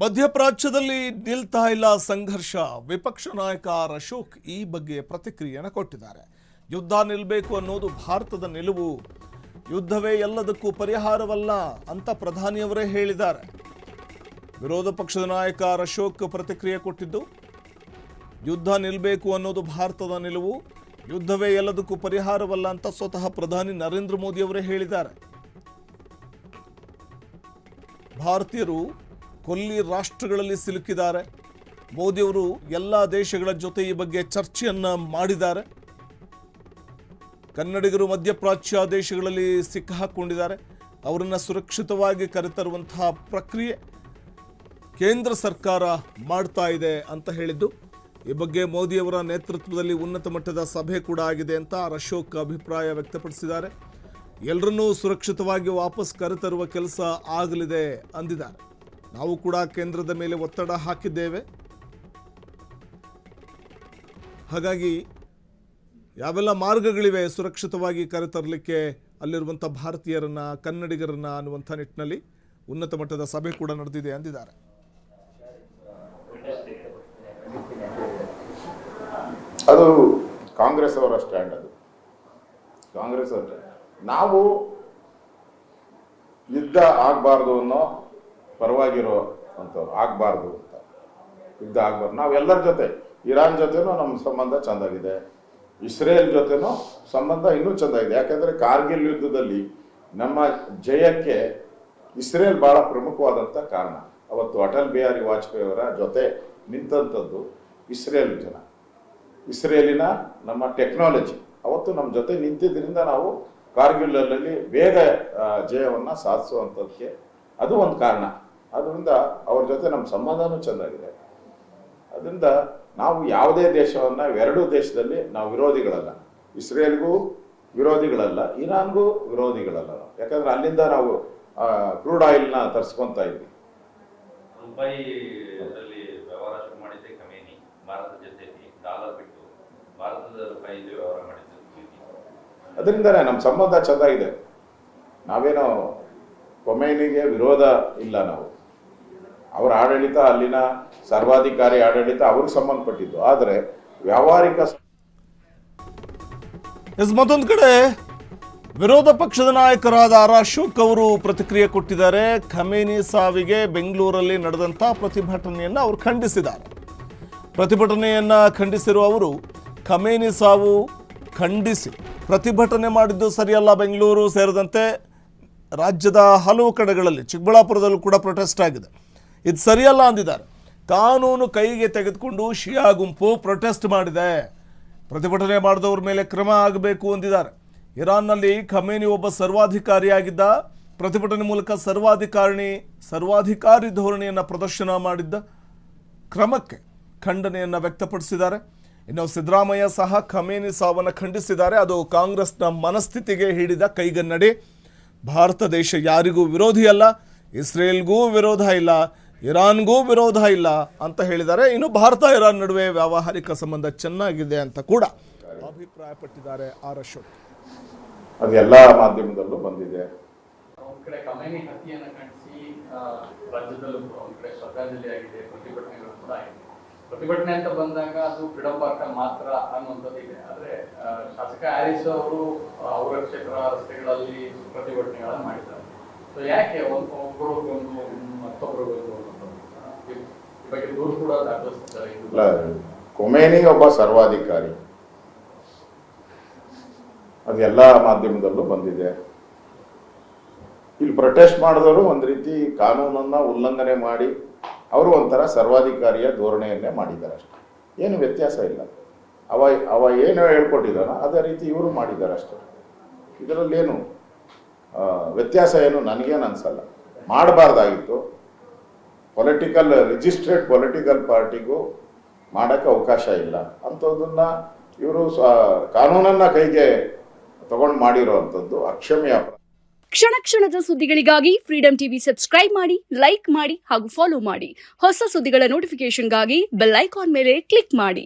ಮಧ್ಯಪ್ರಾಚ್ಯದಲ್ಲಿ ನಿಲ್ತಾ ಇಲ್ಲ ಸಂಘರ್ಷ. ವಿಪಕ್ಷ ನಾಯಕ ಅಶೋಕ್ ಈ ಬಗ್ಗೆ ಪ್ರತಿಕ್ರಿಯೆಯನ್ನು ಕೊಟ್ಟಿದ್ದಾರೆ. ಯುದ್ಧ ನಿಲ್ಲಬೇಕು ಅನ್ನೋದು ಭಾರತದ ನಿಲುವು, ಯುದ್ಧವೇ ಎಲ್ಲದಕ್ಕೂ ಪರಿಹಾರವಲ್ಲ ಅಂತ ಪ್ರಧಾನಿಯವರೇ ಹೇಳಿದ್ದಾರೆ. ವಿರೋಧ ಪಕ್ಷದ ನಾಯಕ ಅಶೋಕ್ ಪ್ರತಿಕ್ರಿಯೆ ಕೊಟ್ಟಿದ್ದು, ಯುದ್ಧ ನಿಲ್ಲಬೇಕು ಅನ್ನೋದು ಭಾರತದ ನಿಲುವು, ಯುದ್ಧವೇ ಎಲ್ಲದಕ್ಕೂ ಪರಿಹಾರವಲ್ಲ ಅಂತ ಸ್ವತಃ ಪ್ರಧಾನಿ ನರೇಂದ್ರ ಮೋದಿ ಅವರೇ ಹೇಳಿದ್ದಾರೆ. ಭಾರತೀಯರು ಕೊಲ್ಲಿ ರಾಷ್ಟ್ರಗಳಲ್ಲಿ ಸಿಲುಕಿದ್ದಾರೆ. ಮೋದಿಯವರು ಎಲ್ಲ ದೇಶಗಳ ಜೊತೆ ಈ ಬಗ್ಗೆ ಚರ್ಚೆಯನ್ನ ಮಾಡಿದ್ದಾರೆ. ಕನ್ನಡಿಗರು ಮಧ್ಯಪ್ರಾಚ್ಯ ದೇಶಗಳಲ್ಲಿ ಸಿಕ್ಕಿಹಾಕೊಂಡಿದ್ದಾರೆ. ಅವರನ್ನು ಸುರಕ್ಷಿತವಾಗಿ ಕರೆತರುವಂತಹ ಪ್ರಕ್ರಿಯೆ ಕೇಂದ್ರ ಸರ್ಕಾರ ಮಾಡ್ತಾ ಇದೆ ಅಂತ ಹೇಳಿದ್ದು. ಈ ಬಗ್ಗೆ ಮೋದಿಯವರ ನೇತೃತ್ವದಲ್ಲಿ ಉನ್ನತ ಮಟ್ಟದ ಸಭೆ ಕೂಡ ಆಗಿದೆ ಅಂತ ಅಶೋಕ್ ಅಭಿಪ್ರಾಯ ವ್ಯಕ್ತಪಡಿಸಿದ್ದಾರೆ. ಎಲ್ಲರನ್ನೂ ಸುರಕ್ಷಿತವಾಗಿ ವಾಪಸ್ ಕರೆತರುವ ಕೆಲಸ ಆಗಲಿದೆ ಅಂದಿದ್ದಾರೆ. ನಾವು ಕೂಡ ಕೇಂದ್ರದ ಮೇಲೆ ಒತ್ತಡ ಹಾಕಿದ್ದೇವೆ. ಹಾಗಾಗಿ ಯಾವೆಲ್ಲ ಮಾರ್ಗಗಳಿವೆ ಸುರಕ್ಷಿತವಾಗಿ ಕರೆತರಲಿಕ್ಕೆ ಅಲ್ಲಿರುವಂಥ ಭಾರತೀಯರನ್ನ, ಕನ್ನಡಿಗರನ್ನ ಅನ್ನುವಂಥ ನಿಟ್ಟಿನಲ್ಲಿ ಉನ್ನತ ಮಟ್ಟದ ಸಭೆ ಕೂಡ ನಡೆದಿದೆ ಅಂದಿದ್ದಾರೆ. ಅದು ಕಾಂಗ್ರೆಸ್ ಅವರ ಸ್ಟ್ಯಾಂಡ್. ಅದು ಕಾಂಗ್ರೆಸ್ ಅವರ ನಾವು ಯುದ್ಧ ಆಗಬಾರ್ದು ಅನ್ನೋ ಪರವಾಗಿರೋ ಅಂಥವ್ರು, ಆಗಬಾರ್ದು ಅಂತ ಯುದ್ಧ ಆಗಬಾರ್ದು. ನಾವು ಎಲ್ಲರ ಜೊತೆ, ಇರಾನ್ ಜೊತೆನೂ ನಮ್ಮ ಸಂಬಂಧ ಚೆಂದಾಗಿದೆ, ಇಸ್ರೇಲ್ ಜೊತೆನೂ ಸಂಬಂಧ ಇನ್ನೂ ಚೆಂದಾಗಿದೆ. ಯಾಕೆಂದರೆ ಕಾರ್ಗಿಲ್ ಯುದ್ಧದಲ್ಲಿ ನಮ್ಮ ಜಯಕ್ಕೆ ಇಸ್ರೇಲ್ ಭಾಳ ಪ್ರಮುಖವಾದಂಥ ಕಾರಣ. ಅವತ್ತು ಅಟಲ್ ಬಿಹಾರಿ ವಾಜಪೇಯಿ ಅವರ ಜೊತೆ ನಿಂತಂಥದ್ದು ಇಸ್ರೇಲ್ ಜನ, ಇಸ್ರೇಲಿನ ನಮ್ಮ ಟೆಕ್ನಾಲಜಿ ಅವತ್ತು ನಮ್ಮ ಜೊತೆ ನಿಂತಿದ್ದರಿಂದ ನಾವು ಕಾರ್ಗಿಲಲ್ಲಿ ಬೇಗ ಜಯವನ್ನು ಸಾಧಿಸುವಂಥದ್ದಕ್ಕೆ ಅದು ಒಂದು ಕಾರಣ. ಅದರಿಂದ ಅವ್ರ ಜೊತೆ ನಮ್ಮ ಸಂಬಂಧನೂ ಚೆಂದಾಗಿದೆ. ಅದರಿಂದ ನಾವು ಯಾವುದೇ ದೇಶವನ್ನು, ಎರಡೂ ದೇಶದಲ್ಲಿ ನಾವು ವಿರೋಧಿಗಳಲ್ಲ. ಇಸ್ರೇಲ್ಗೂ ವಿರೋಧಿಗಳಲ್ಲ, ಇರಾನ್ಗೂ ವಿರೋಧಿಗಳಲ್ಲ. ಯಾಕಂದ್ರೆ ಅಲ್ಲಿಂದ ನಾವು ಕ್ರೂಡ್ ಆಯಿಲ್ನ ತರಿಸ್ಕೊತಾ ಇದ್ವಿ. ರೂಪಾಯಿಯಲ್ಲಿ ವ್ಯವಹಾರ ಶುರು ಮಾಡಿದ್ದೆ ಖಮೇನಿ, ಭಾರತ ಜೊತೆ ಡಾಲರ್ ಬಿಟ್ಟು ಭಾರತದ ರೂಪಾಯಿಯಲ್ಲಿ ವ್ಯವಹಾರ ಮಾಡಿದ್ದು. ಅದರಿಂದನೇ ನಮ್ಮ ಸಂಬಂಧ ಚೆಂದಾಗಿದೆ. ನಾವೇನೋ ಖಮೇನಿಗೆ ವಿರೋಧ ಇಲ್ಲ. ನಾವು ಅವರ ಆಡಳಿತ, ಅಲ್ಲಿನ ಸರ್ವಾಧಿಕಾರಿ ಆಡಳಿತ ಅವ್ರಿಗೆ ಸಂಬಂಧಪಟ್ಟಿದ್ದು. ಆದರೆ ವ್ಯಾವಹಾರಿಕ ಮತ್ತೊಂದು ಕಡೆ ವಿರೋಧ ಪಕ್ಷದ ನಾಯಕರಾದ ಅಶೋಕ್ ಅವರು ಪ್ರತಿಕ್ರಿಯೆ ಕೊಟ್ಟಿದ್ದಾರೆ. ಖಮೇನಿ ಸಾವಿಗೆ ಬೆಂಗಳೂರಲ್ಲಿ ನಡೆದಂಥ ಪ್ರತಿಭಟನೆಯನ್ನು ಅವರು ಖಂಡಿಸಿದ್ದಾರೆ. ಪ್ರತಿಭಟನೆಯನ್ನ ಖಂಡಿಸಿರುವ ಅವರು ಖಮೇನಿ ಸಾವು ಖಂಡಿಸಿ ಪ್ರತಿಭಟನೆ ಮಾಡಿದ್ದು ಸರಿಯಲ್ಲ. ಬೆಂಗಳೂರು ಸೇರಿದಂತೆ ರಾಜ್ಯದ ಹಲವು ಕಡೆಗಳಲ್ಲಿ, ಚಿಕ್ಕಬಳ್ಳಾಪುರದಲ್ಲೂ ಕೂಡ ಪ್ರೊಟೆಸ್ಟ್ ಆಗಿದೆ, ಇದು ಸರಿಯಲ್ಲ ಅಂದಿದ್ದಾರೆ. ಕಾನೂನು ಕೈಗೆ ತೆಗೆದುಕೊಂಡು ಶಿಯಾ ಗುಂಪು ಪ್ರೊಟೆಸ್ಟ್ ಮಾಡಿದೆ, ಪ್ರತಿಭಟನೆ ಮಾಡಿದವ್ರ ಮೇಲೆ ಕ್ರಮ ಆಗಬೇಕು ಅಂದಿದ್ದಾರೆ. ಇರಾನ್ನಲ್ಲಿ ಖಮೇನಿ ಒಬ್ಬ ಸರ್ವಾಧಿಕಾರಿಯಾಗಿದ್ದ. ಪ್ರತಿಭಟನೆ ಮೂಲಕ ಸರ್ವಾಧಿಕಾರಿ ಧೋರಣೆಯನ್ನು ಪ್ರದರ್ಶನ ಮಾಡಿದ್ದ ಕ್ರಮಕ್ಕೆ ಖಂಡನೆಯನ್ನು ವ್ಯಕ್ತಪಡಿಸಿದ್ದಾರೆ. ಇನ್ನು ಸಿದ್ದರಾಮಯ್ಯ ಸಹ ಖಮೇನಿ ಸಾವನ್ನು ಖಂಡಿಸಿದ್ದಾರೆ. ಅದು ಕಾಂಗ್ರೆಸ್ನ ಮನಸ್ಥಿತಿಗೆ ಹಿಡಿದ ಕೈಗನ್ನಡಿ. ಭಾರತ ದೇಶ ಯಾರಿಗೂ ವಿರೋಧಿ ಅಲ್ಲ, ಇಸ್ರೇಲ್ಗೂ ವಿರೋಧ ಇಲ್ಲ, ಇರಾನ್ಗೂ ವಿರೋಧ ಇಲ್ಲ ಅಂತ ಹೇಳಿದ್ದಾರೆ. ಇನ್ನು ಭಾರತ ಇರಾನ್ ನಡುವೆ ವ್ಯಾವಹಾರಿಕ ಸಂಬಂಧ ಚೆನ್ನಾಗಿದೆ ಅಂತ ಕೂಡ ಅಭಿಪ್ರಾಯಪಟ್ಟಿದ್ದಾರೆ ಅಶೋಕ್. ಅದು ಎಲ್ಲ ಮಾಧ್ಯಮದಲ್ಲೂ ಬಂದಿದೆ. ಒಂದ್ ಕಡೆ ಖಮೇನಿ ಹತ್ಯೆಯನ್ನು ಖಂಡಿಸಿ ರಾಜ್ಯದಲ್ಲೂ ಒಂದ್ ಕಡೆ ಶ್ರದ್ಧಾಂಜಲಿ ಆಗಿದೆ, ಪ್ರತಿಭಟನೆಗಳು ಕೂಡ ಆಗಿದೆ. ಪ್ರತಿಭಟನೆ ಅಂತ ಬಂದಾಗ ಅದು ಫ್ರೀಡಂ ಪಾರ್ಕ್ ಅಲ್ಲಿ ಮಾತ್ರ ಅನ್ನುವಂಥದ್ದು ಇದೆ. ಆದ್ರೆ ಶಾಸಕ ಹ್ಯಾರಿಸ್ ಅವರು ಅವರ ಕ್ಷೇತ್ರ ರಸ್ತೆಗಳಲ್ಲಿ ಪ್ರತಿಭಟನೆಗಳನ್ನು ಮಾಡಿದ್ದಾರೆ. ಸೊ ಯಾಕೆ ಒಬ್ಬರಿಗೊಂದು ಮತ್ತೊಬ್ಬರಿಗೊಂದು ಈ ಬಗ್ಗೆ ದೂರು ಕೂಡ ದಾಖಲಿಸ್ತಾರೆ. ಖಮೇನಿ ಒಬ್ಬ ಸರ್ವಾಧಿಕಾರಿ, ಅದು ಎಲ್ಲ ಮಾಧ್ಯಮದಲ್ಲೂ ಬಂದಿದೆ. ಇಲ್ಲಿ ಪ್ರೊಟೆಸ್ಟ್ ಮಾಡಿದವರು ಒಂದು ರೀತಿ ಕಾನೂನನ್ನ ಉಲ್ಲಂಘನೆ ಮಾಡಿ ಅವರು ಒಂಥರ ಸರ್ವಾಧಿಕಾರಿಯ ಧೋರಣೆಯನ್ನೇ ಮಾಡಿದ್ದಾರೆ ಅಷ್ಟೇ. ಏನು ವ್ಯತ್ಯಾಸ ಇಲ್ಲ. ಅವ ಏನು ಹೇಳ್ಕೊಟ್ಟಿದ್ದಾನೋ ಅದೇ ರೀತಿ ಇವರು ಮಾಡಿದ್ದಾರೆ ಅಷ್ಟೇ. ಇದರಲ್ಲೇನು ವ್ಯತ್ಯಾಸ ಏನು ನನಗೇನು ಅನ್ಸಲ್ಲ. ಮಾಡಬಾರ್ದಾಗಿತ್ತು. ರಿಜಿಸ್ಟ್ರೇಡ್ ಪೊಲಿಟಿಕಲ್ ಪಾರ್ಟಿಗೂ ಮಾಡೋಕ್ಕೆ ಅವಕಾಶ ಇಲ್ಲ. ಅಂಥದ್ದನ್ನ ಇವರು ಕಾನೂನನ್ನ ಕೈಗೆ ತಗೊಂಡು ಮಾಡಿರೋವಂಥದ್ದು ಅಕ್ಷಮ್ಯ. ಕ್ಷಣ ಕ್ಷಣದ ಸುದ್ದಿಗಳಿಗಾಗಿ ಫ್ರೀಡಂ ಟಿವಿ ಸಬ್ಸ್ಕ್ರೈಬ್ ಮಾಡಿ, ಲೈಕ್ ಮಾಡಿ ಹಾಗೂ ಫಾಲೋ ಮಾಡಿ. ಹೊಸ ಸುದ್ದಿಗಳ ನೋಟಿಫಿಕೇಶನ್ಗಾಗಿ ಬೆಲ್ ಐಕಾನ್ ಮೇಲೆ ಕ್ಲಿಕ್ ಮಾಡಿ.